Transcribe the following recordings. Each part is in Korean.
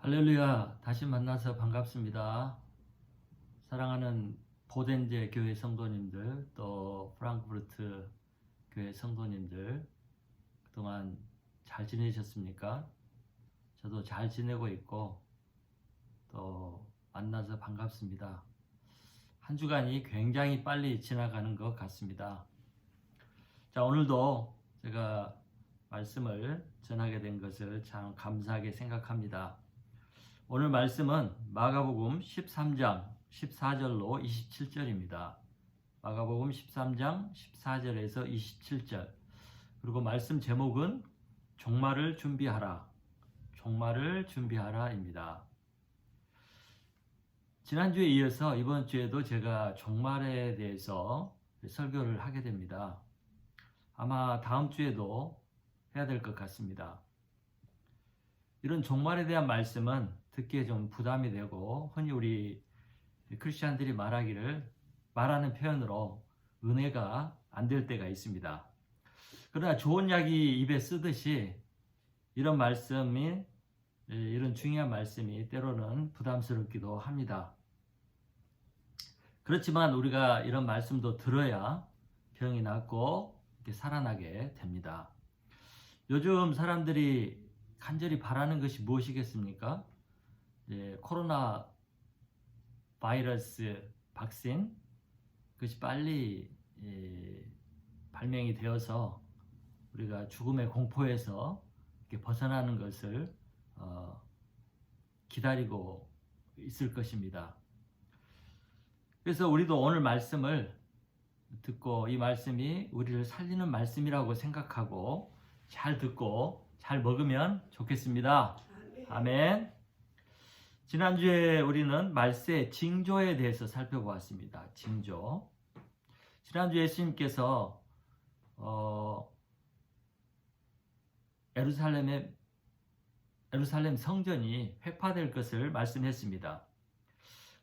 할렐루야, 다시 만나서 반갑습니다. 사랑하는 보덴제 교회 성도님들, 또 프랑크푸르트 교회 성도님들, 그동안 잘 지내셨습니까? 저도 잘 지내고 있고, 또 만나서 반갑습니다. 한 주간이 굉장히 빨리 지나가는 것 같습니다. 자, 오늘도 제가 말씀을 전하게 된 것을 참 감사하게 생각합니다. 오늘 말씀은 마가복음 13장 14절로 27절입니다. 마가복음 13장 14절에서 27절. 그리고 말씀 제목은 종말을 준비하라. 종말을 준비하라입니다. 지난주에 이어서 이번 주에도 제가 종말에 대해서 설교를 하게 됩니다. 아마 다음 주에도 해야 될 것 같습니다. 이런 종말에 대한 말씀은 듣기에 좀 부담이 되고, 흔히 우리 크리스찬들이 말하는 표현으로 은혜가 안 될 때가 있습니다. 그러나 좋은 약이 입에 쓰듯이 이런 중요한 말씀이 때로는 부담스럽기도 합니다. 그렇지만 우리가 이런 말씀도 들어야 병이 낫고 이렇게 살아나게 됩니다. 요즘 사람들이 간절히 바라는 것이 무엇이겠습니까? 코로나 바이러스 백신, 그것이 빨리 발명이 되어서 우리가 죽음의 공포에서 이렇게 벗어나는 것을 기다리고 있을 것입니다. 그래서 우리도 오늘 말씀을 듣고 이 말씀이 우리를 살리는 말씀이라고 생각하고 잘 듣고 잘 먹으면 좋겠습니다. 아멘. 지난주에 우리는 말세 징조에 대해서 살펴보았습니다. 징조. 지난주에 예수님께서 예루살렘 성전이 회파될 것을 말씀했습니다.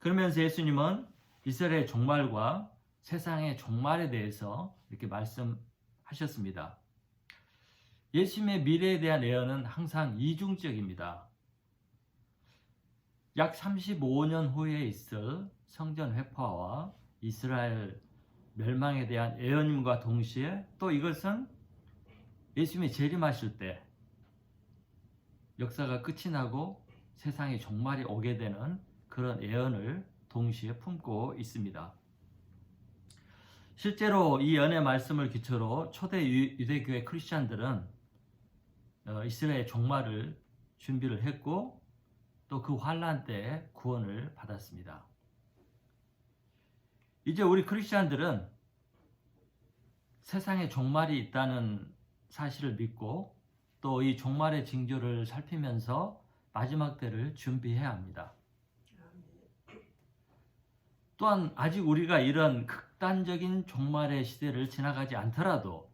그러면서 예수님은 이스라엘의 종말과 세상의 종말에 대해서 이렇게 말씀하셨습니다. 예수님의 미래에 대한 예언은 항상 이중적입니다. 약 35년 후에 있을 성전 회파와 이스라엘 멸망에 대한 예언임과 동시에 또 이것은 예수님이 재림하실 때 역사가 끝이 나고 세상의 종말이 오게 되는 그런 예언을 동시에 품고 있습니다. 실제로 이 예언의 말씀을 기초로 초대 유대교회 크리스찬들은 이스라엘의 종말을 준비를 했고 또 그 환난 때 구원을 받았습니다. 이제 우리 크리스찬들은 세상에 종말이 있다는 사실을 믿고 또 이 종말의 징조를 살피면서 마지막 때를 준비해야 합니다. 또한 아직 우리가 이런 극단적인 종말의 시대를 지나가지 않더라도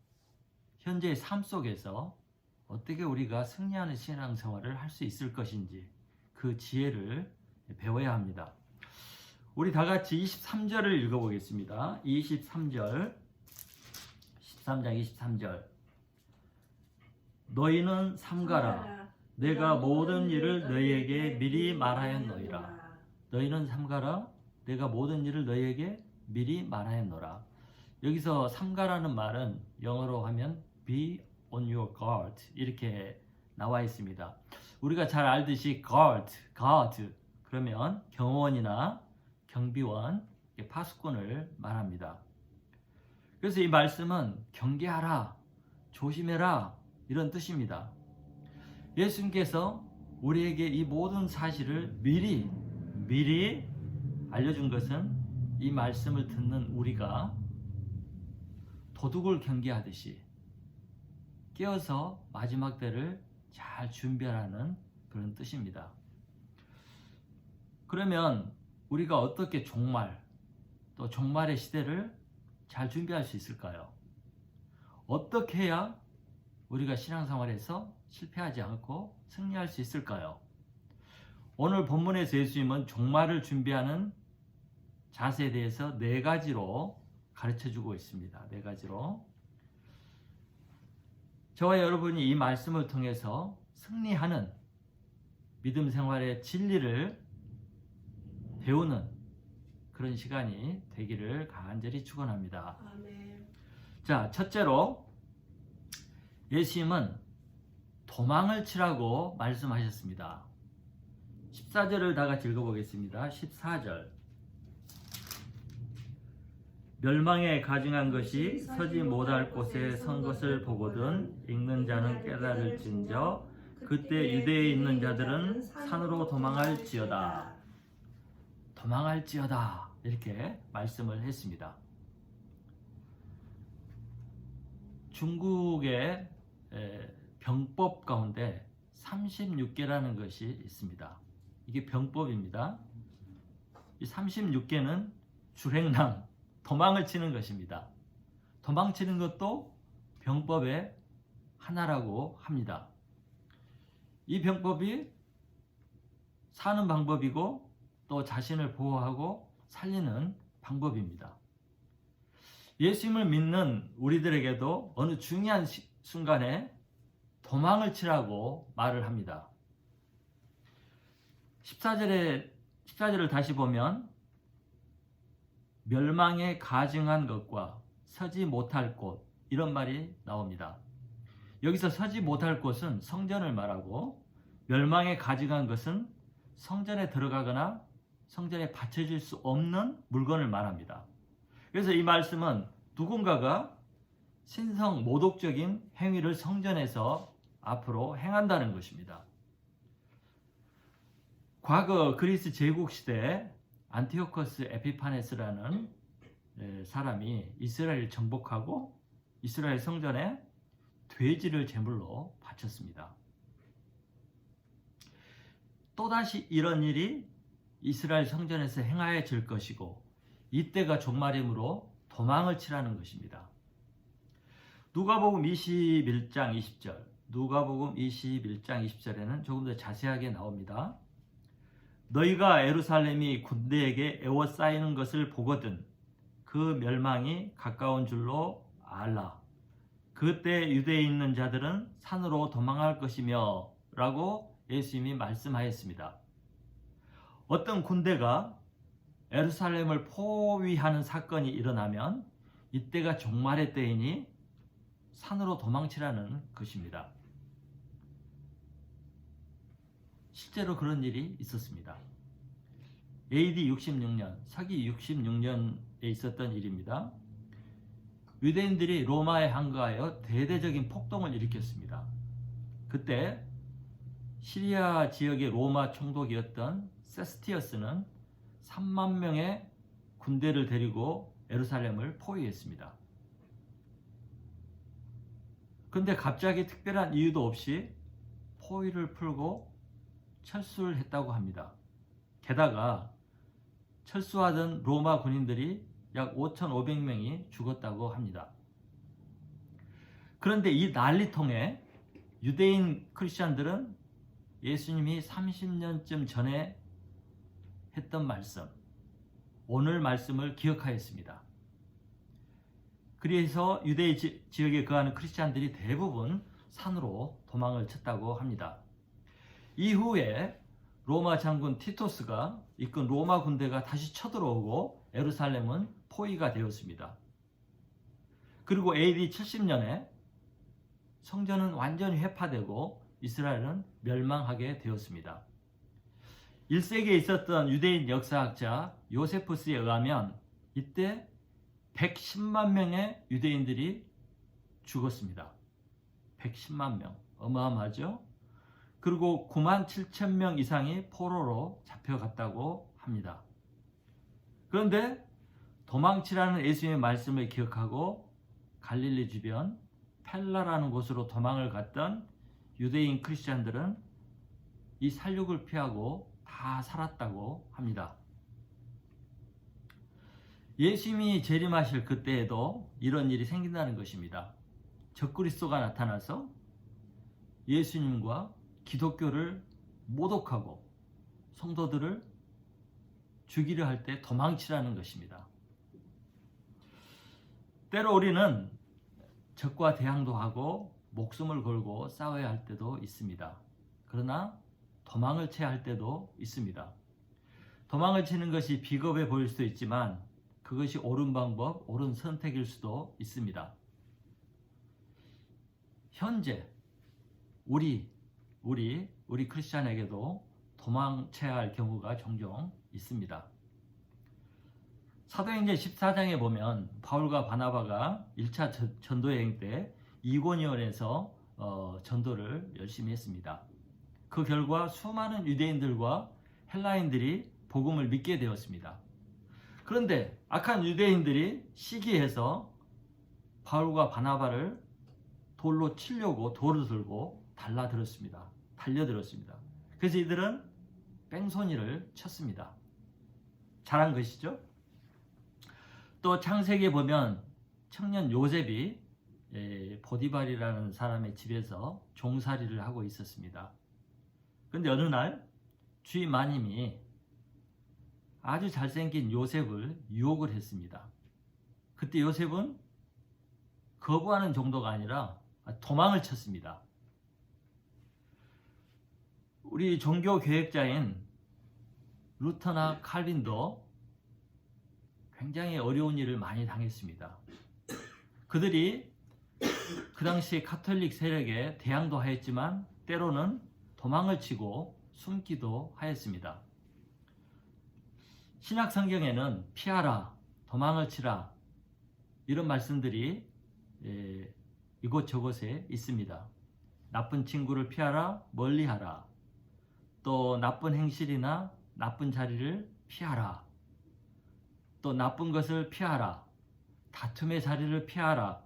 현재의 삶 속에서 어떻게 우리가 승리하는 신앙생활을 할 수 있을 것인지 그 지혜를 배워야 합니다. 우리 다 같이 23절을 읽어보겠습니다. 13장 23절. 너희는 삼가라. 내가 모든 일을 너희에게 미리 말하였노라. 너희는 삼가라. 내가 모든 일을 너희에게 미리 말하였노라. 여기서 삼가라는 말은 영어로 하면 be on your guard 이렇게 나와 있습니다. 우리가 잘 알듯이 guard 그러면 경호원이나 경비원, 파수꾼을 말합니다. 그래서 이 말씀은 경계하라, 조심해라 이런 뜻입니다. 예수님께서 우리에게 이 모든 사실을 미리 알려준 것은 이 말씀을 듣는 우리가 도둑을 경계하듯이 깨어서 마지막 때를 잘 준비하라는 그런 뜻입니다. 그러면 우리가 어떻게 또 종말의 시대를 잘 준비할 수 있을까요? 어떻게 해야 우리가 신앙생활에서 실패하지 않고 승리할 수 있을까요? 오늘 본문에서 예수님은 종말을 준비하는 자세에 대해서 4가지로 가르쳐주고 있습니다. 4가지로. 저와 여러분이 이 말씀을 통해서 승리하는 믿음 생활의 진리를 배우는 그런 시간이 되기를 간절히 축원합니다. 아멘. 자, 첫째로 예수님은 도망을 치라고 말씀하셨습니다. 14절을 다 같이 읽어보겠습니다. 14절. 멸망에 가증한 것이 서지 못할 곳에 선 것을 보거든 읽는 자는 깨달을진저 그때 유대에 있는 자들은 산으로 도망할지어다. 도망할지어다. 이렇게 말씀을 했습니다. 중국의 병법 가운데 36개라는 것이 있습니다. 이게 병법입니다. 이 36개는 주행랑, 도망을 치는 것입니다. 도망치는 것도 병법의 하나라고 합니다. 이 병법이 사는 방법이고 또 자신을 보호하고 살리는 방법입니다. 예수님을 믿는 우리들에게도 어느 중요한 순간에 도망을 치라고 말을 합니다. 14절을 다시 보면 멸망에 가증한 것과 서지 못할 곳 이런 말이 나옵니다. 여기서 서지 못할 곳은 성전을 말하고 멸망에 가증한 것은 성전에 들어가거나 성전에 받쳐질 수 없는 물건을 말합니다. 그래서 이 말씀은 누군가가 신성 모독적인 행위를 성전에서 앞으로 행한다는 것입니다. 과거 그리스 제국 시대에 안티오커스 에피파네스라는 사람이 이스라엘을 정복하고 이스라엘 성전에 돼지를 제물로 바쳤습니다. 또다시 이런 일이 이스라엘 성전에서 행하여질 것이고 이때가 종말이므로 도망을 치라는 것입니다. 누가복음 21장 20절, 누가복음 21장 20절에는 조금 더 자세하게 나옵니다. 너희가 예루살렘이 군대에게 에워싸이는 것을 보거든 그 멸망이 가까운 줄로 알라. 그때 유대에 있는 자들은 산으로 도망할 것이며 라고 예수님이 말씀하였습니다. 어떤 군대가 예루살렘을 포위하는 사건이 일어나면 이때가 종말의 때이니 산으로 도망치라는 것입니다. 실제로 그런 일이 있었습니다. AD 66년, 서기 66년에 있었던 일입니다. 유대인들이 로마에 항거하여 대대적인 폭동을 일으켰습니다. 그때 시리아 지역의 로마 총독이었던 세스티어스는 3만 명의 군대를 데리고 예루살렘을 포위했습니다. 그런데 갑자기 특별한 이유도 없이 포위를 풀고 철수를 했다고 합니다. 게다가 철수하던 로마 군인들이 약 5,500명이 죽었다고 합니다. 그런데 이 난리통에 유대인 크리스찬들은 예수님이 30년쯤 전에 했던 말씀, 오늘 말씀을 기억하였습니다. 그래서 유대 지역에 거하는 크리스찬들이 대부분 산으로 도망을 쳤다고 합니다. 이후에 로마 장군 티토스가 이끈 로마 군대가 다시 쳐들어오고 예루살렘은 포위가 되었습니다. 그리고 AD 70년에 성전은 완전히 회파되고 이스라엘은 멸망하게 되었습니다. 1세기에 있었던 유대인 역사학자 요세푸스에 의하면 이때 110만 명의 유대인들이 죽었습니다. 110만 명. 어마어마하죠? 그리고 9만 7천 명 이상이 포로로 잡혀갔다고 합니다. 그런데 도망치라는 예수님의 말씀을 기억하고 갈릴리 주변 펠라라는 곳으로 도망을 갔던 유대인 크리스찬들은 이 살육을 피하고 다 살았다고 합니다. 예수님이 재림하실 그때에도 이런 일이 생긴다는 것입니다. 적그리스도가 나타나서 예수님과 기독교를 모독하고 성도들을 죽이려 할 때 도망치라는 것입니다. 때로 우리는 적과 대항도 하고 목숨을 걸고 싸워야 할 때도 있습니다. 그러나 도망을 쳐야 할 때도 있습니다. 도망을 치는 것이 비겁해 보일 수도 있지만 그것이 옳은 방법, 옳은 선택일 수도 있습니다. 현재 우리 크리스찬에게도 도망쳐야 할 경우가 종종 있습니다. 사도행전 14장에 보면 바울과 바나바가 1차 전도여행 때 이고니온에서 전도를 열심히 했습니다. 그 결과 수많은 유대인들과 헬라인들이 복음을 믿게 되었습니다. 그런데 악한 유대인들이 시기해서 바울과 바나바를 돌로 치려고 돌을 들고 달려들었습니다. 그래서 이들은 뺑소니를 쳤습니다. 잘한 것이죠. 또 창세기에 보면 청년 요셉이 보디발이라는 사람의 집에서 종살이를 하고 있었습니다. 그런데 어느 날 주인 마님이 아주 잘생긴 요셉을 유혹을 했습니다. 그때 요셉은 거부하는 정도가 아니라 도망을 쳤습니다. 우리 종교 교역자인 루터나 칼빈도 굉장히 어려운 일을 많이 당했습니다. 그들이 그 당시 가톨릭 세력에 대항도 하였지만 때로는 도망을 치고 숨기도 하였습니다. 신약 성경에는 피하라, 도망을 치라 이런 말씀들이 이곳저곳에 있습니다. 나쁜 친구를 피하라, 멀리하라. 또 나쁜 행실이나 나쁜 자리를 피하라. 또 나쁜 것을 피하라. 다툼의 자리를 피하라.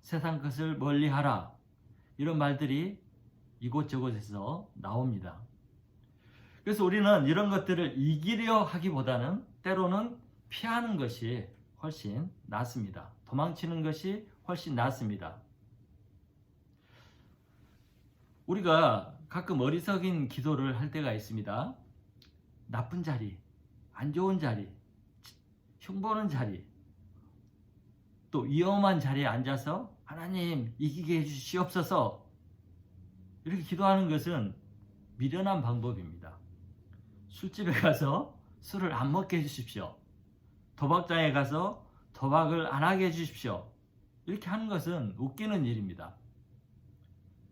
세상 것을 멀리하라. 이런 말들이 이곳저곳에서 나옵니다. 그래서 우리는 이런 것들을 이기려 하기보다는 때로는 피하는 것이 훨씬 낫습니다. 도망치는 것이 훨씬 낫습니다. 우리가 가끔 어리석인 기도를 할 때가 있습니다. 나쁜 자리, 안 좋은 자리, 흉보는 자리, 또 위험한 자리에 앉아서 하나님 이기게 해주시옵소서 이렇게 기도하는 것은 미련한 방법입니다. 술집에 가서 술을 안 먹게 해주십시오. 도박장에 가서 도박을 안 하게 해주십시오. 이렇게 하는 것은 웃기는 일입니다.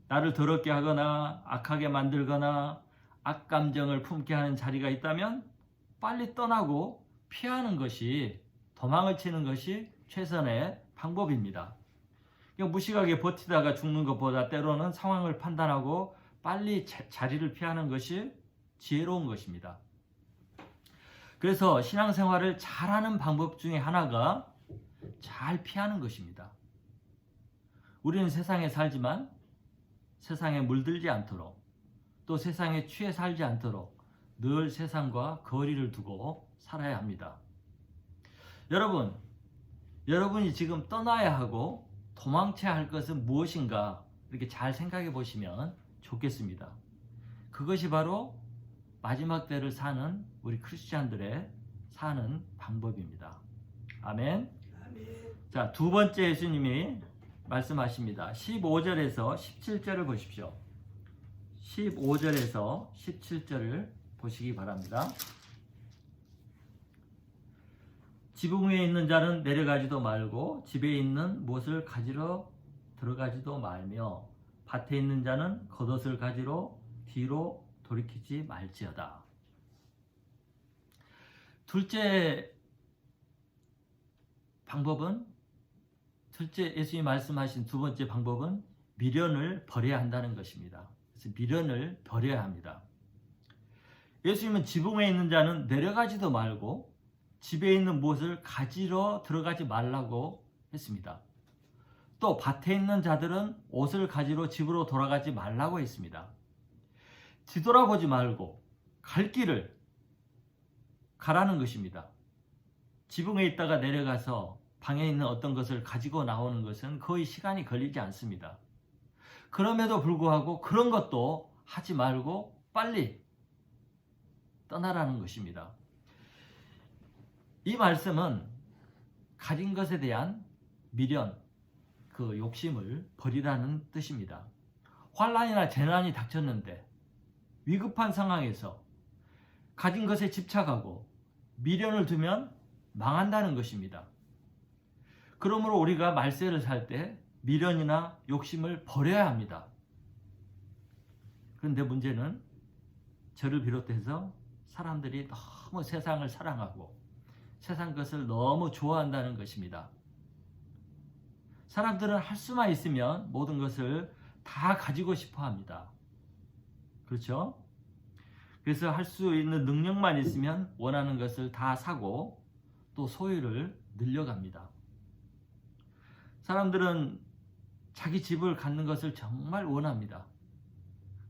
나를 더럽게 하거나 악하게 만들거나 악감정을 품게 하는 자리가 있다면 빨리 떠나고 피하는 것이, 도망을 치는 것이 최선의 방법입니다. 그냥 무식하게 버티다가 죽는 것보다 때로는 상황을 판단하고 빨리 자리를 피하는 것이 지혜로운 것입니다. 그래서 신앙생활을 잘하는 방법 중에 하나가 잘 피하는 것입니다. 우리는 세상에 살지만 세상에 물들지 않도록, 또 세상에 취해 살지 않도록 늘 세상과 거리를 두고 살아야 합니다. 여러분이 지금 떠나야 하고 도망쳐야 할 것은 무엇인가 이렇게 잘 생각해 보시면 좋겠습니다. 그것이 바로 마지막 때를 사는 우리 크리스찬들의 사는 방법입니다. 아멘. 자, 두 번째 예수님이 말씀하십니다. 15절에서 17절을 보십시오. 15절에서 17절을 보시기 바랍니다. 지붕 위에 있는 자는 내려가지도 말고 집에 있는 못을 가지러 들어가지도 말며 밭에 있는 자는 겉옷을 가지러 뒤로 돌이키지 말지어다. 둘째 예수님이 말씀하신 두 번째 방법은 미련을 버려야 한다는 것입니다. 그래서 미련을 버려야 합니다. 예수님은 지붕 위에 있는 자는 내려가지도 말고 집에 있는 무엇을 가지러 들어가지 말라고 했습니다. 또 밭에 있는 자들은 옷을 가지러 집으로 돌아가지 말라고 했습니다. 뒤돌아보지 말고 갈 길을 가라는 것입니다. 지붕에 있다가 내려가서 방에 있는 어떤 것을 가지고 나오는 것은 거의 시간이 걸리지 않습니다. 그럼에도 불구하고 그런 것도 하지 말고 빨리 떠나라는 것입니다. 이 말씀은 가진 것에 대한 미련, 그 욕심을 버리라는 뜻입니다. 환난이나 재난이 닥쳤는데 위급한 상황에서 가진 것에 집착하고 미련을 두면 망한다는 것입니다. 그러므로 우리가 말세를 살 때 미련이나 욕심을 버려야 합니다. 그런데 문제는 저를 비롯해서 사람들이 너무 세상을 사랑하고 세상 것을 너무 좋아한다는 것입니다. 사람들은 할 수만 있으면 모든 것을 다 가지고 싶어 합니다. 그렇죠? 그래서 할 수 있는 능력만 있으면 원하는 것을 다 사고 또 소유를 늘려갑니다. 사람들은 자기 집을 갖는 것을 정말 원합니다.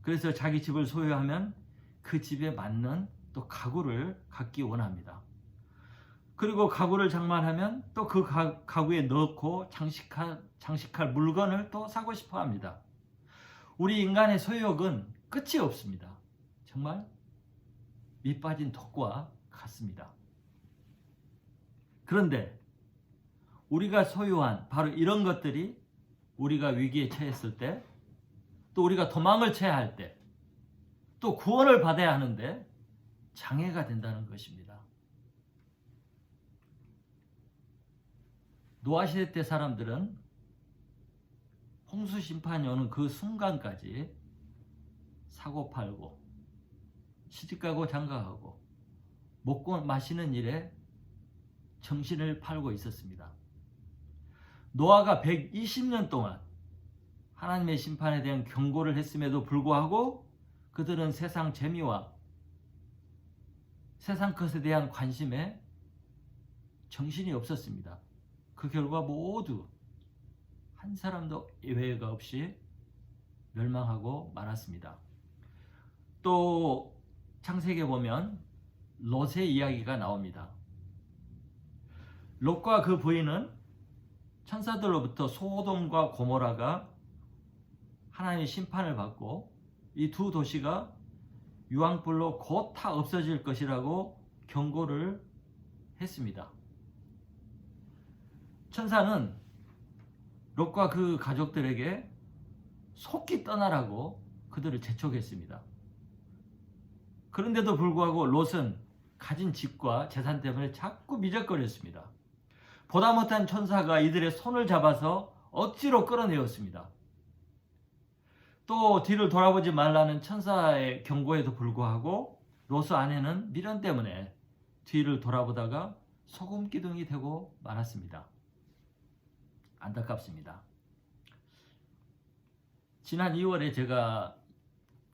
그래서 자기 집을 소유하면 그 집에 맞는 또 가구를 갖기 원합니다. 그리고 가구를 장만하면 또 그 가구에 넣고 장식할 물건을 또 사고 싶어 합니다. 우리 인간의 소유욕은 끝이 없습니다. 정말 밑 빠진 독과 같습니다. 그런데 우리가 소유한 바로 이런 것들이 우리가 위기에 처했을 때, 또 우리가 도망을 쳐야 할 때, 또 구원을 받아야 하는데 장애가 된다는 것입니다. 노아시대 때 사람들은 홍수 심판이 오는 그 순간까지 사고 팔고 시집가고 장가가고 먹고 마시는 일에 정신을 팔고 있었습니다. 노아가 120년 동안 하나님의 심판에 대한 경고를 했음에도 불구하고 그들은 세상 재미와 세상 것에 대한 관심에 정신이 없었습니다. 그 결과 모두 한 사람도 예외가 없이 멸망하고 말았습니다. 또 창세기에 보면 롯의 이야기가 나옵니다. 롯과 그 부인은 천사들로부터 소돔과 고모라가 하나님의 심판을 받고 이 두 도시가 유황불로 곧 다 없어질 것이라고 경고를 했습니다. 천사는 롯과 그 가족들에게 속히 떠나라고 그들을 재촉했습니다. 그런데도 불구하고 롯은 가진 집과 재산 때문에 자꾸 미적거렸습니다. 보다 못한 천사가 이들의 손을 잡아서 억지로 끌어내었습니다. 또 뒤를 돌아보지 말라는 천사의 경고에도 불구하고 롯의 아내는 미련 때문에 뒤를 돌아보다가 소금 기둥이 되고 말았습니다. 안타깝습니다. 지난 2월에 제가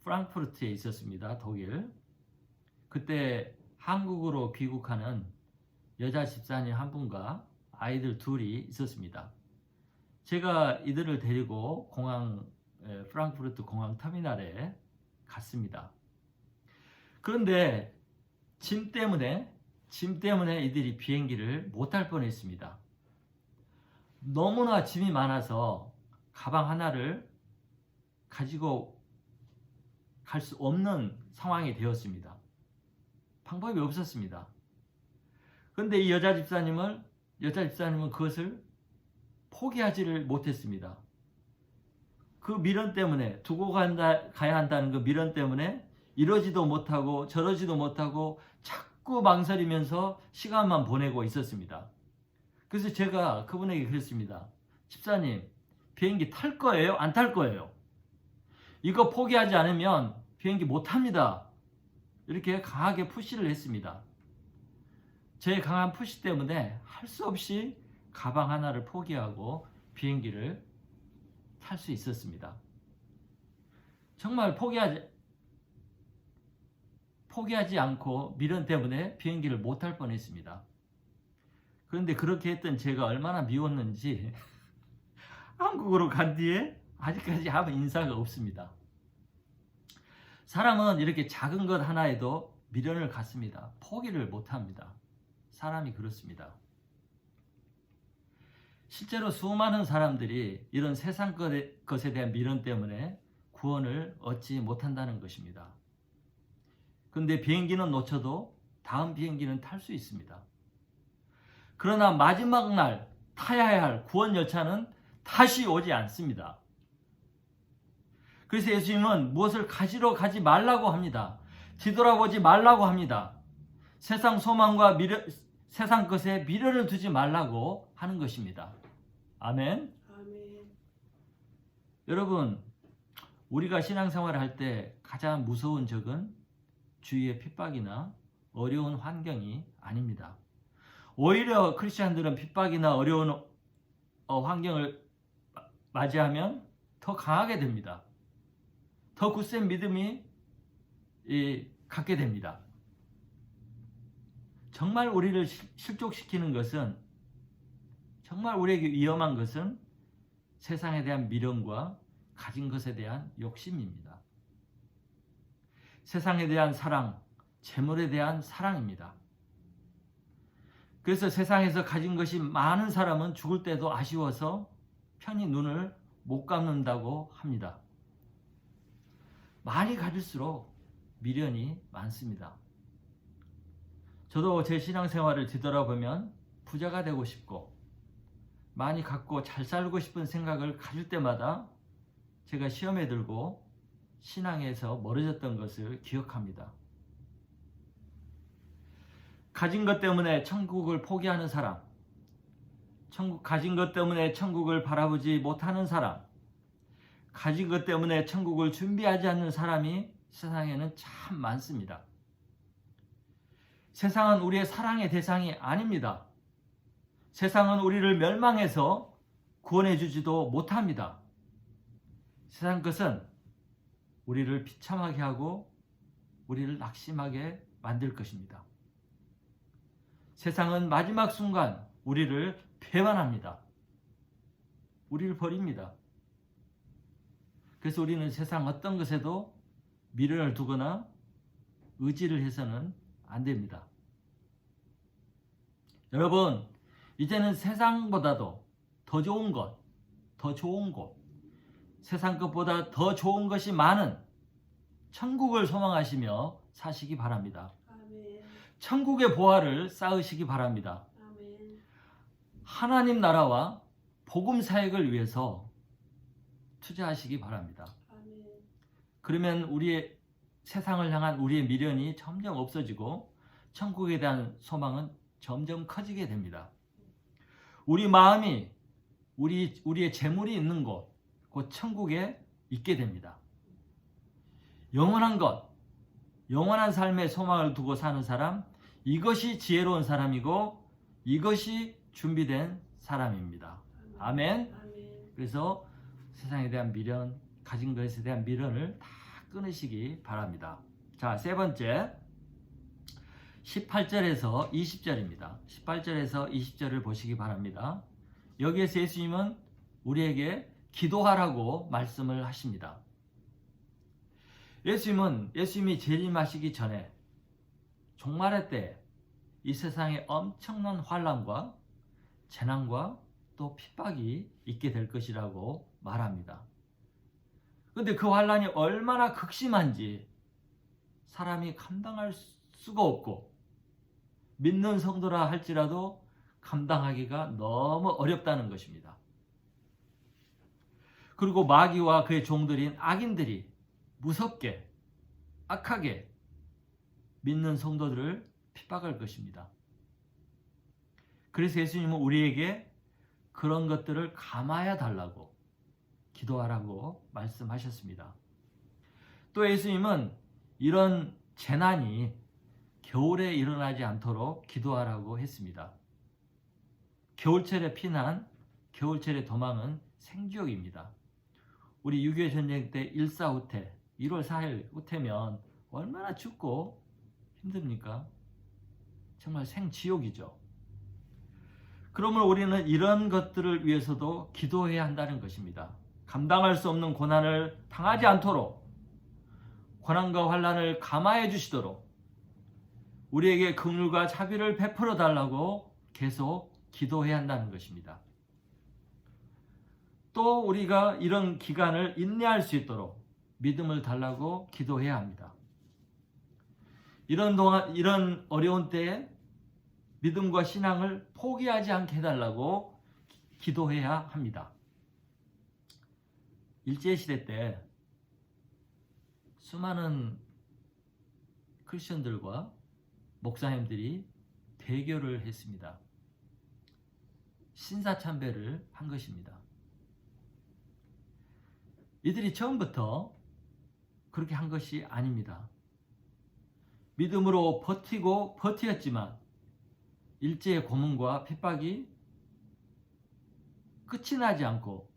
프랑크푸르트에 있었습니다. 독일. 그때 한국으로 귀국하는 여자 집사님 한 분과 아이들 둘이 있었습니다. 제가 이들을 데리고 프랑크푸르트 공항 터미널에 갔습니다. 그런데 짐 때문에 이들이 비행기를 못 탈 뻔했습니다. 너무나 짐이 많아서 가방 하나를 가지고 갈 수 없는 상황이 되었습니다. 방법이 없었습니다. 그런데 이 여자 집사님은 그것을 포기하지를 못했습니다. 그 미련 때문에 두고 가야 한다는 그 미련 때문에 이러지도 못하고 저러지도 못하고 자꾸 망설이면서 시간만 보내고 있었습니다. 그래서 제가 그분에게 그랬습니다. 집사님, 비행기 탈 거예요? 안 탈 거예요? 이거 포기하지 않으면 비행기 못 탑니다. 이렇게 강하게 푸시를 했습니다. 제 강한 푸시 때문에 할 수 없이 가방 하나를 포기하고 비행기를 탈 수 있었습니다. 정말 포기하지 않고 미련 때문에 비행기를 못 탈 뻔했습니다. 그런데 그렇게 했던 제가 얼마나 미웠는지 한국으로 간 뒤에 아직까지 아무 인사가 없습니다. 사람은 이렇게 작은 것 하나에도 미련을 갖습니다. 포기를 못합니다. 사람이 그렇습니다. 실제로 수많은 사람들이 이런 세상 것에 대한 미련 때문에 구원을 얻지 못한다는 것입니다. 그런데 비행기는 놓쳐도 다음 비행기는 탈 수 있습니다. 그러나 마지막 날 타야 할 구원 열차는 다시 오지 않습니다. 그래서 예수님은 무엇을 가지러 가지 말라고 합니다. 뒤돌아보지 말라고 합니다. 세상 소망과 세상 것에 미련을 두지 말라고 하는 것입니다. 아멘. 아멘. 여러분, 우리가 신앙생활을 할 때 가장 무서운 적은 주위의 핍박이나 어려운 환경이 아닙니다. 오히려 크리스찬들은 핍박이나 어려운 환경을 맞이하면 더 강하게 됩니다. 더 굳센 믿음이 갖게 됩니다. 정말 우리를 실족시키는 것은, 정말 우리에게 위험한 것은 세상에 대한 미련과 가진 것에 대한 욕심입니다. 세상에 대한 사랑, 재물에 대한 사랑입니다. 그래서 세상에서 가진 것이 많은 사람은 죽을 때도 아쉬워서 편히 눈을 못 감는다고 합니다. 많이 가질수록 미련이 많습니다. 저도 제 신앙생활을 뒤돌아보면 부자가 되고 싶고 많이 갖고 잘 살고 싶은 생각을 가질 때마다 제가 시험에 들고 신앙에서 멀어졌던 것을 기억합니다. 가진 것 때문에 천국을 포기하는 사람, 가진 것 때문에 천국을 바라보지 못하는 사람, 가진 것 때문에 천국을 준비하지 않는 사람이 세상에는 참 많습니다. 세상은 우리의 사랑의 대상이 아닙니다. 세상은 우리를 멸망해서 구원해 주지도 못합니다. 세상 것은 우리를 비참하게 하고 우리를 낙심하게 만들 것입니다. 세상은 마지막 순간 우리를 배반합니다. 우리를 버립니다. 그래서 우리는 세상 어떤 것에도 미련을 두거나 의지를 해서는 안 됩니다. 여러분, 이제는 세상보다도 더 좋은 것, 세상 것보다 더 좋은 것이 많은 천국을 소망하시며 사시기 바랍니다. 아멘. 천국의 보화를 쌓으시기 바랍니다. 아멘. 하나님 나라와 복음 사역을 위해서 투자하시기 바랍니다. 아멘. 그러면 우리의 세상을 향한 우리의 미련이 점점 없어지고 천국에 대한 소망은 점점 커지게 됩니다. 우리 마음이 우리의 재물이 있는 곳, 곧 천국에 있게 됩니다. 영원한 것, 영원한 삶의 소망을 두고 사는 사람, 이것이 지혜로운 사람이고 이것이 준비된 사람입니다. 아멘. 아멘. 그래서 세상에 대한 미련, 가진 것에 대한 미련을 다 끊으시기 바랍니다. 자, 세 번째 18절에서 20절입니다. 18절에서 20절을 보시기 바랍니다. 여기에서 예수님은 우리에게 기도하라고 말씀을 하십니다. 예수님이 재림하시기 전에 종말의 때 이 세상에 엄청난 환난과 재난과 또 핍박이 있게 될 것이라고 말합니다. 그런데 그 환난이 얼마나 극심한지 사람이 감당할 수가 없고 믿는 성도라 할지라도 감당하기가 너무 어렵다는 것입니다. 그리고 마귀와 그의 종들인 악인들이 무섭게 악하게 믿는 성도들을 핍박할 것입니다. 그래서 예수님은 우리에게 그런 것들을 감하여 달라고 기도하라고 말씀하셨습니다. 또 예수님은 이런 재난이 겨울에 일어나지 않도록 기도하라고 했습니다. 겨울철의 피난, 겨울철의 도망은 생지옥입니다. 우리 6.25 전쟁 때 1.4 후퇴, 1월 4일 후퇴면 얼마나 춥고 힘듭니까? 정말 생지옥이죠. 그러므로 우리는 이런 것들을 위해서도 기도해야 한다는 것입니다. 감당할 수 없는 고난을 당하지 않도록 고난과 환난을 감화해 주시도록 우리에게 긍휼과 자비를 베풀어 달라고 계속 기도해야 한다는 것입니다. 또 우리가 이런 기간을 인내할 수 있도록 믿음을 달라고 기도해야 합니다. 이런 어려운 때에 믿음과 신앙을 포기하지 않게 해달라고 기도해야 합니다. 일제시대 때 수많은 크리스천들과 목사님들이 대결을 했습니다. 신사참배를 한 것입니다. 이들이 처음부터 그렇게 한 것이 아닙니다. 믿음으로 버티고 버티었지만 일제의 고문과 핍박이 끝이 나지 않고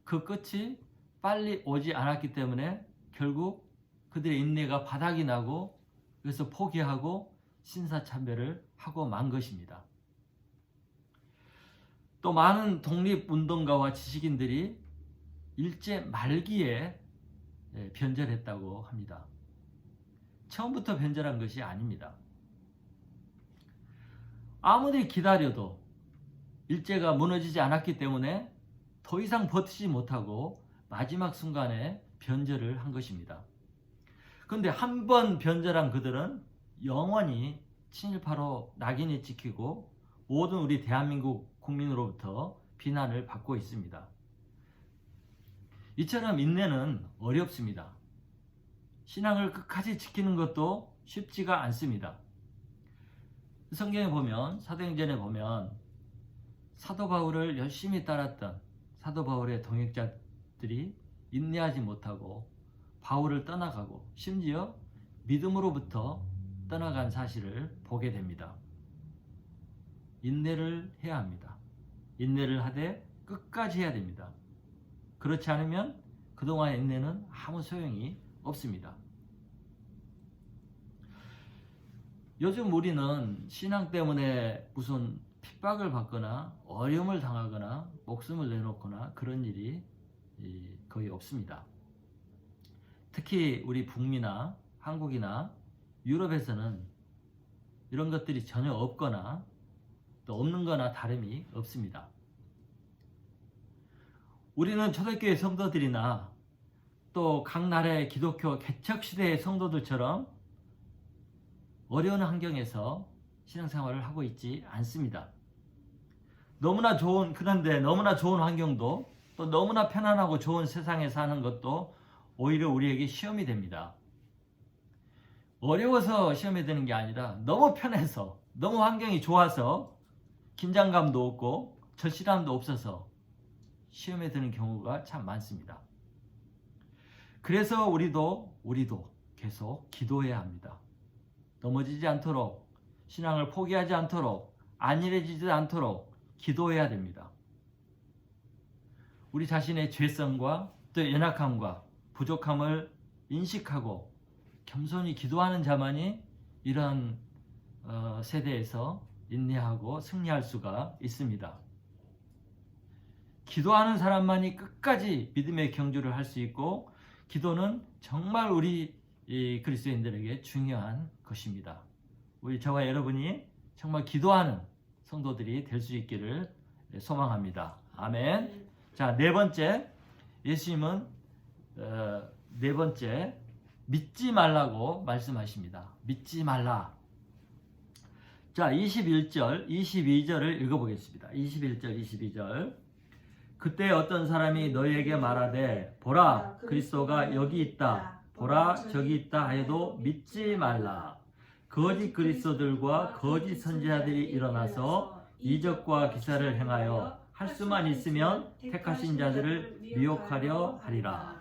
그 끝이 빨리 오지 않았기 때문에 결국 그들의 인내가 바닥이 나고 그래서 포기하고 신사참배를 하고 만 것입니다. 또 많은 독립운동가와 지식인들이 일제 말기에 변절했다고 합니다. 처음부터 변절한 것이 아닙니다. 아무리 기다려도 일제가 무너지지 않았기 때문에 더 이상 버티지 못하고 마지막 순간에 변절을 한 것입니다. 그런데 한 번 변절한 그들은 영원히 친일파로 낙인이 찍히고 모든 우리 대한민국 국민으로부터 비난을 받고 있습니다. 이처럼 인내는 어렵습니다. 신앙을 끝까지 지키는 것도 쉽지가 않습니다. 성경에 보면, 사도행전에 보면 사도 바울을 열심히 따랐던 사도 바울의 동역자들이 인내하지 못하고 바울을 떠나가고 심지어 믿음으로부터 떠나간 사실을 보게 됩니다. 인내를 해야 합니다. 인내를 하되 끝까지 해야 됩니다. 그렇지 않으면 그동안의 인내는 아무 소용이 없습니다. 요즘 우리는 신앙 때문에 무슨 핍박을 받거나 어려움을 당하거나 목숨을 내놓거나 그런 일이 거의 없습니다. 특히 우리 북미나 한국이나 유럽에서는 이런 것들이 전혀 없거나 또 없는 거나 다름이 없습니다. 우리는 초대교회 성도들이나 또 각 나라의 기독교 개척시대의 성도들처럼 어려운 환경에서 신앙생활을 하고 있지 않습니다. 그런데 너무나 좋은 환경도 또 너무나 편안하고 좋은 세상에 사는 것도 오히려 우리에게 시험이 됩니다. 어려워서 시험이 되는 게 아니라 너무 편해서, 너무 환경이 좋아서 긴장감도 없고 절실함도 없어서 시험에 드는 경우가 참 많습니다. 그래서 우리도 계속 기도해야 합니다. 넘어지지 않도록, 신앙을 포기하지 않도록, 안일해지지 않도록 기도해야 됩니다. 우리 자신의 죄성과 또 연약함과 부족함을 인식하고 겸손히 기도하는 자만이 이런 세대에서 인내하고 승리할 수가 있습니다. 기도하는 사람만이 끝까지 믿음의 경주를 할 수 있고 기도는 정말 우리 그리스도인들에게 중요한 것입니다. 저와 여러분이 정말 기도하는 성도들이 될 수 있기를 소망합니다. 아멘. 자, 네 번째, 예수님은 네 번째 믿지 말라고 말씀하십니다. 믿지 말라. 자, 21절, 22절을 읽어보겠습니다. 21절, 22절. 그때 어떤 사람이 너희에게 말하되 보라 그리스도가 여기 있다, 보라 저기 있다 하여도 믿지 말라. 거짓 그리스도들과 거짓 선지자들이 일어나서 이적과 기사를 행하여 할 수만 있으면 택하신 자들을 미혹하려 하리라.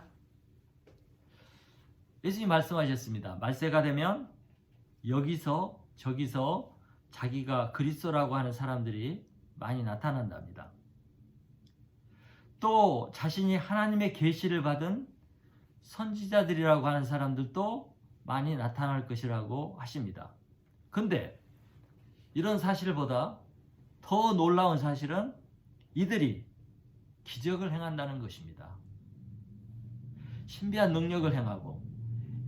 예수님 말씀하셨습니다. 말세가 되면 여기서 저기서 자기가 그리스도라고 하는 사람들이 많이 나타난답니다. 또 자신이 하나님의 계시를 받은 선지자들이라고 하는 사람들도 많이 나타날 것이라고 하십니다. 근데 이런 사실보다 더 놀라운 사실은 이들이 기적을 행한다는 것입니다. 신비한 능력을 행하고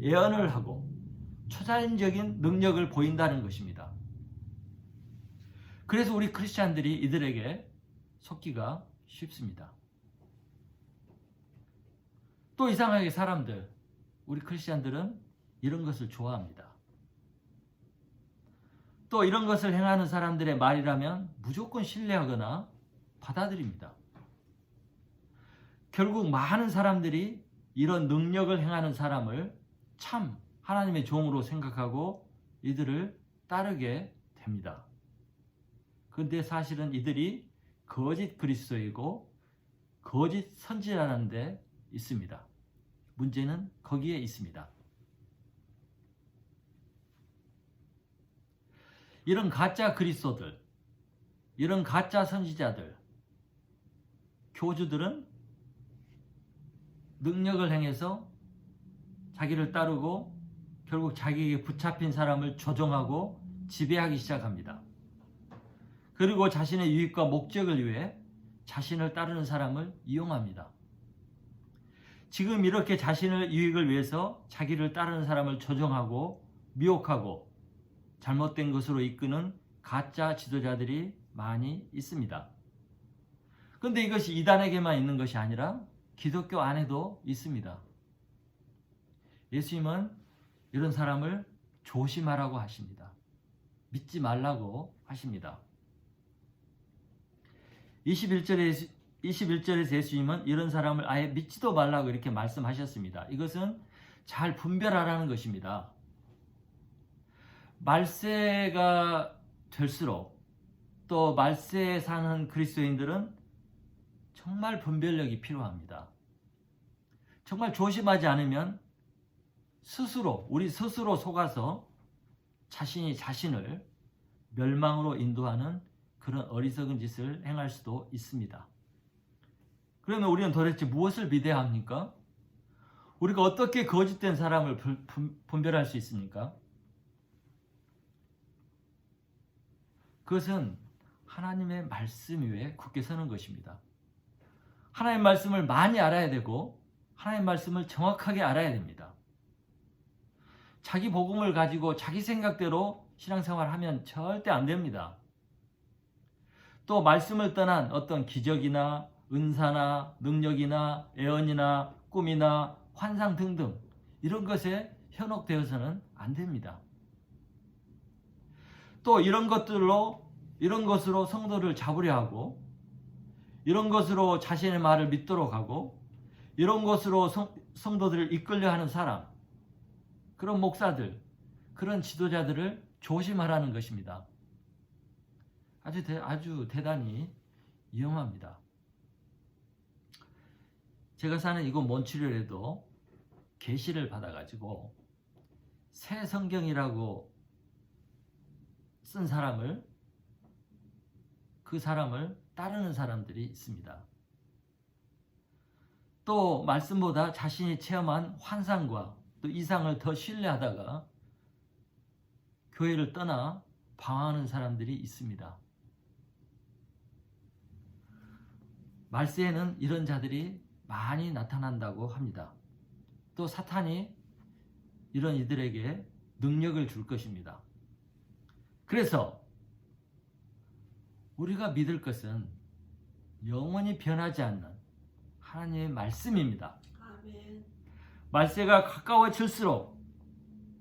예언을 하고 초자연적인 능력을 보인다는 것입니다. 그래서 우리 크리스찬들이 이들에게 속기가 쉽습니다. 또 이상하게 우리 크리스찬들은 이런 것을 좋아합니다. 또 이런 것을 행하는 사람들의 말이라면 무조건 신뢰하거나 받아들입니다. 결국 많은 사람들이 이런 능력을 행하는 사람을 참 하나님의 종으로 생각하고 이들을 따르게 됩니다. 그런데 사실은 이들이 거짓 그리스도이고 거짓 선지자라는 데 있습니다. 문제는 거기에 있습니다. 이런 가짜 그리스도들, 이런 가짜 선지자들, 교주들은 능력을 행해서 자기를 따르고 결국 자기에게 붙잡힌 사람을 조종하고 지배하기 시작합니다. 그리고 자신의 유익과 목적을 위해 자신을 따르는 사람을 이용합니다. 지금 이렇게 자신의 유익을 위해서 자기를 따르는 사람을 조종하고 미혹하고 잘못된 것으로 이끄는 가짜 지도자들이 많이 있습니다. 그런데 이것이 이단에게만 있는 것이 아니라 기독교 안에도 있습니다. 예수님은 이런 사람을 조심하라고 하십니다. 믿지 말라고 하십니다. 21절에서 예수님은 이런 사람을 아예 믿지도 말라고 이렇게 말씀하셨습니다. 이것은 잘 분별하라는 것입니다. 말세가 될수록 또 말세에 사는 그리스도인들은 정말 분별력이 필요합니다. 정말 조심하지 않으면 우리 스스로 속아서 자신이 자신을 멸망으로 인도하는 그런 어리석은 짓을 행할 수도 있습니다. 그러면 우리는 도대체 무엇을 믿어야 합니까? 우리가 어떻게 거짓된 사람을 분별할 수 있습니까? 그것은 하나님의 말씀 위에 굳게 서는 것입니다. 하나님의 말씀을 많이 알아야 되고 하나님의 말씀을 정확하게 알아야 됩니다. 자기 복음을 가지고 자기 생각대로 신앙생활을 하면 절대 안 됩니다. 또 말씀을 떠난 어떤 기적이나 은사나 능력이나 예언이나 꿈이나 환상 등등 이런 것에 현혹되어서는 안 됩니다. 또 이런 것으로 성도를 잡으려 하고 이런 것으로 자신의 말을 믿도록 하고 이런 것으로 성도들을 이끌려 하는 사람, 그런 목사들, 그런 지도자들을 조심하라는 것입니다. 아주 대단히 위험합니다. 제가 사는 이곳 몬트리올에도 계시를 받아가지고 새 성경이라고 쓴 그 사람을 따르는 사람들이 있습니다. 또 말씀보다 자신이 체험한 환상과 또 이상을 더 신뢰하다가 교회를 떠나 방황하는 사람들이 있습니다. 말세에는 이런 자들이 많이 나타난다고 합니다. 또 사탄이 이런 이들에게 능력을 줄 것입니다. 그래서 우리가 믿을 것은 영원히 변하지 않는 하나님의 말씀입니다. 아멘. 말세가 가까워질수록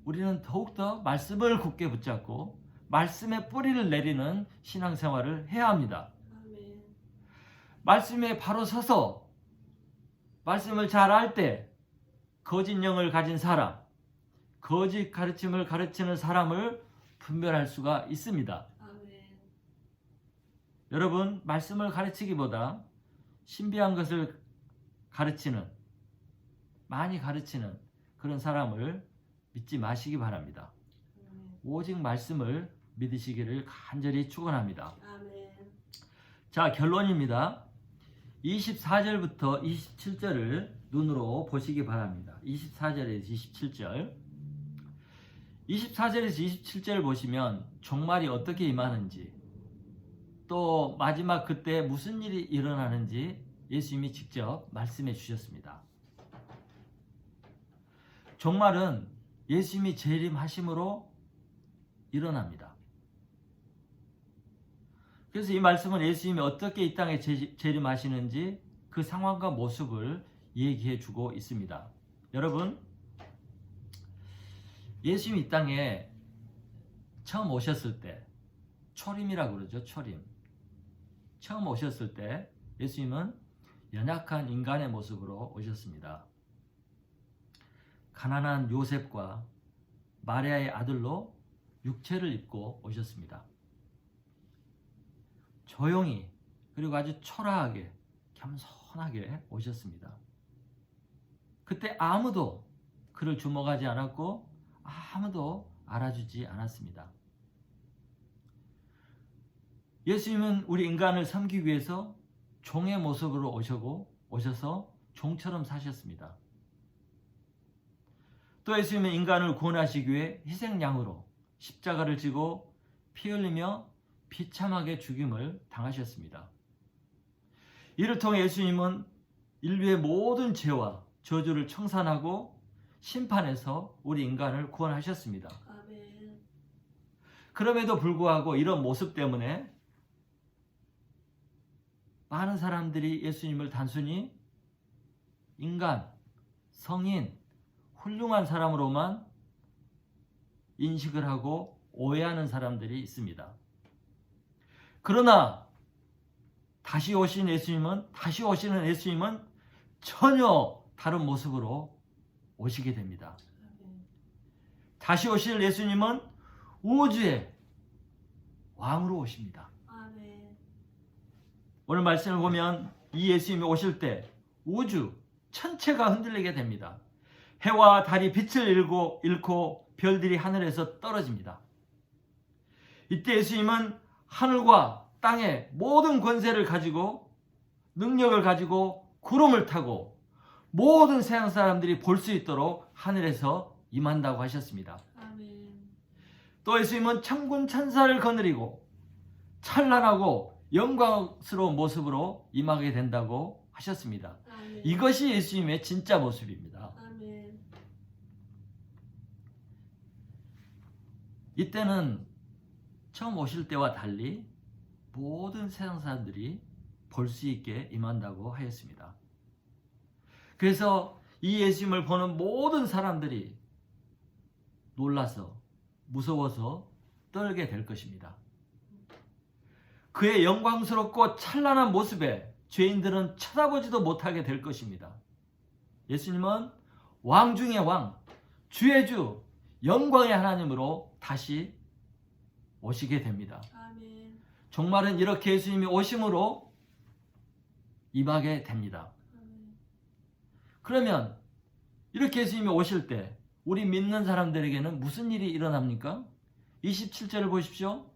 우리는 더욱더 말씀을 굳게 붙잡고 말씀의 뿌리를 내리는 신앙생활을 해야 합니다. 아멘. 말씀에 바로 서서 말씀을 잘 알 때 거짓 영을 가진 사람, 거짓 가르침을 가르치는 사람을 분별할 수가 있습니다. 아멘. 여러분, 말씀을 가르치기보다 신비한 것을 많이 가르치는 그런 사람을 믿지 마시기 바랍니다. 아멘. 오직 말씀을 믿으시기를 간절히 축원합니다. 아멘. 자, 결론입니다. 24절부터 27절을 눈으로 보시기 바랍니다. 24절에서 27절. 24절에서 27절을 보시면 종말이 어떻게 임하는지, 또 마지막 그때 무슨 일이 일어나는지 예수님이 직접 말씀해 주셨습니다. 종말은 예수님이 재림하심으로 일어납니다. 그래서 이 말씀은 예수님이 어떻게 이 땅에 재림하시는지 그 상황과 모습을 얘기해 주고 있습니다. 여러분, 예수님이 이 땅에 처음 오셨을 때, 초림이라고 그러죠. 초림. 처음 오셨을 때 예수님은 연약한 인간의 모습으로 오셨습니다. 가난한 요셉과 마리아의 아들로 육체를 입고 오셨습니다. 조용히 그리고 아주 초라하게 겸손하게 오셨습니다. 그때 아무도 그를 주목하지 않았고 아무도 알아주지 않았습니다. 예수님은 우리 인간을 섬기기 위해서 종의 모습으로 오셔서 종처럼 사셨습니다. 또 예수님은 인간을 구원하시기 위해 희생양으로 십자가를 지고 피 흘리며 비참하게 죽임을 당하셨습니다. 이를 통해 예수님은 인류의 모든 죄와 저주를 청산하고 심판해서 우리 인간을 구원하셨습니다. 아멘. 그럼에도 불구하고 이런 모습 때문에 많은 사람들이 예수님을 단순히 인간, 성인, 훌륭한 사람으로만 인식을 하고 오해하는 사람들이 있습니다. 그러나 다시 오시는 예수님은 전혀 다른 모습으로 오시게 됩니다. 아멘. 다시 오실 예수님은 우주의 왕으로 오십니다. 아멘. 오늘 말씀을 보면 이 예수님이 오실 때 우주 전체가 흔들리게 됩니다. 해와 달이 빛을 잃고 별들이 하늘에서 떨어집니다. 이때 예수님은 하늘과 땅의 모든 권세를 가지고 능력을 가지고 구름을 타고 모든 세상 사람들이 볼 수 있도록 하늘에서 임한다고 하셨습니다. 아멘. 또 예수님은 천군 천사를 거느리고 찬란하고 영광스러운 모습으로 임하게 된다고 하셨습니다. 아멘. 이것이 예수님의 진짜 모습입니다. 아멘. 이때는 처음 오실 때와 달리 모든 세상 사람들이 볼 수 있게 임한다고 하였습니다. 그래서 이 예수님을 보는 모든 사람들이 놀라서 무서워서 떨게 될 것입니다. 그의 영광스럽고 찬란한 모습에 죄인들은 쳐다보지도 못하게 될 것입니다. 예수님은 왕 중의 왕, 주의 주, 영광의 하나님으로 다시 오시게 됩니다. 아멘. 종말은 이렇게 예수님이 오심으로 임하게 됩니다. 아멘. 그러면 이렇게 예수님이 오실 때 우리 믿는 사람들에게는 무슨 일이 일어납니까? 27절을 보십시오.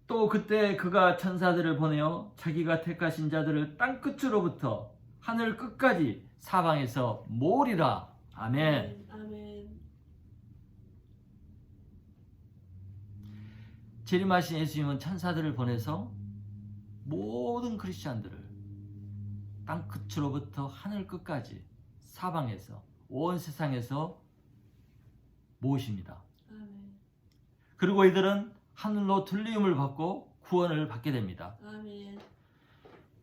또 그때 그가 천사들을 보내어 자기가 택하신 자들을 땅끝으로부터 하늘 끝까지 사방에서 모으리라. 아멘. 아멘. 재림하신 예수님은 천사들을 보내서 모든 크리스찬들을 땅끝으로부터 하늘 끝까지 사방에서 온 세상에서 모으십니다. 아멘. 그리고 이들은 하늘로 들리움을 받고 구원을 받게 됩니다. 아멘.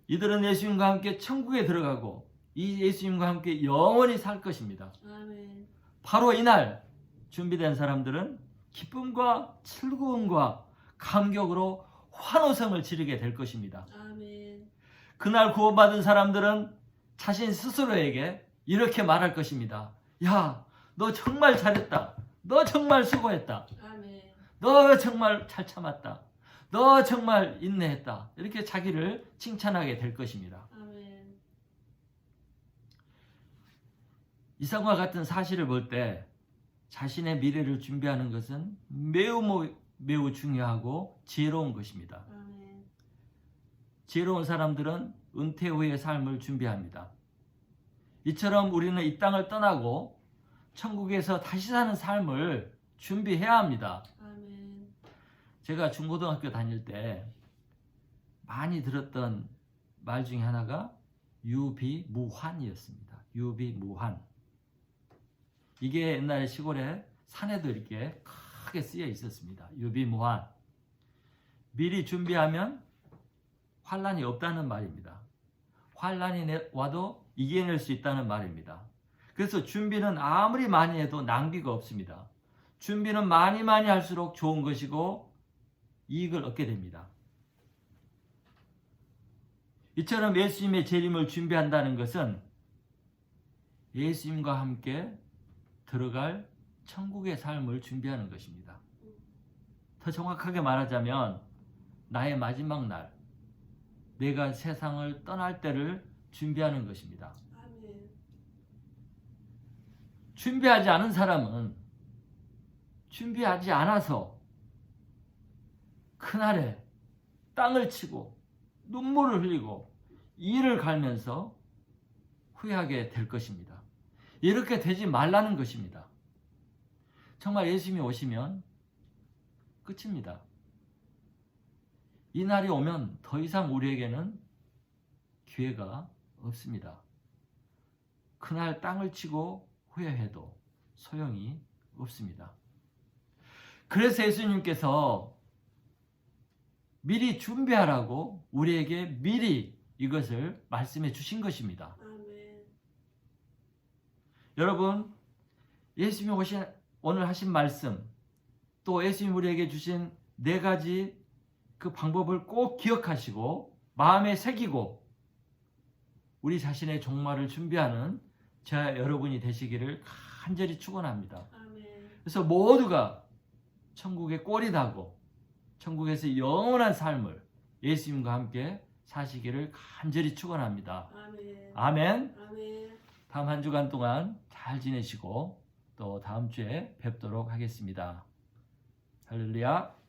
이들은 예수님과 함께 천국에 들어가고 이 예수님과 함께 영원히 살 것입니다. 아멘. 바로 이날 준비된 사람들은 기쁨과 즐거움과 감격으로 환호성을 지르게 될 것입니다. 아멘. 그날 구원받은 사람들은 자신 스스로에게 이렇게 말할 것입니다. 야, 너 정말 잘했다. 너 정말 수고했다. 아멘. 너 정말 잘 참았다. 너 정말 인내했다. 이렇게 자기를 칭찬하게 될 것입니다. 아멘. 이상과 같은 사실을 볼 때 자신의 미래를 준비하는 것은 매우 중요하고 지혜로운 것입니다. 아멘. 지혜로운 사람들은 은퇴 후의 삶을 준비합니다. 이처럼 우리는 이 땅을 떠나고 천국에서 다시 사는 삶을 준비해야 합니다. 아멘. 제가 중고등학교 다닐 때 많이 들었던 말 중에 하나가 유비무환이었습니다. 유비무환. 이게 옛날에 시골에 산에도 이렇게 크게 쓰여 있었습니다. 유비무환. 미리 준비하면 환란이 없다는 말입니다. 환란이 와도 이겨낼 수 있다는 말입니다. 그래서 준비는 아무리 많이 해도 낭비가 없습니다. 준비는 많이 할수록 좋은 것이고 이익을 얻게 됩니다. 이처럼 예수님의 재림을 준비한다는 것은 예수님과 함께 들어갈 천국의 삶을 준비하는 것입니다. 더 정확하게 말하자면 나의 마지막 날, 내가 세상을 떠날 때를 준비하는 것입니다. 아멘. 준비하지 않은 사람은 준비하지 않아서 그날에 땅을 치고 눈물을 흘리고 이를 갈면서 후회하게 될 것입니다. 이렇게 되지 말라는 것입니다. 정말 예수님이 오시면 끝입니다. 이 날이 오면 더 이상 우리에게는 기회가 없습니다. 그날 땅을 치고 후회해도 소용이 없습니다. 그래서 예수님께서 미리 준비하라고 우리에게 미리 이것을 말씀해 주신 것입니다. 아멘. 여러분, 예수님이 오늘 하신 말씀, 또 예수님이 우리에게 주신 4가지 그 방법을 꼭 기억하시고 마음에 새기고 우리 자신의 종말을 준비하는 저와 여러분이 되시기를 간절히 축원합니다. 아멘. 그래서 모두가 천국의 꼴이 나고 천국에서 영원한 삶을 예수님과 함께 사시기를 간절히 축원합니다. 아멘. 아멘. 아멘. 다음 한 주간 동안 잘 지내시고 또 다음 주에 뵙도록 하겠습니다. 할렐루야.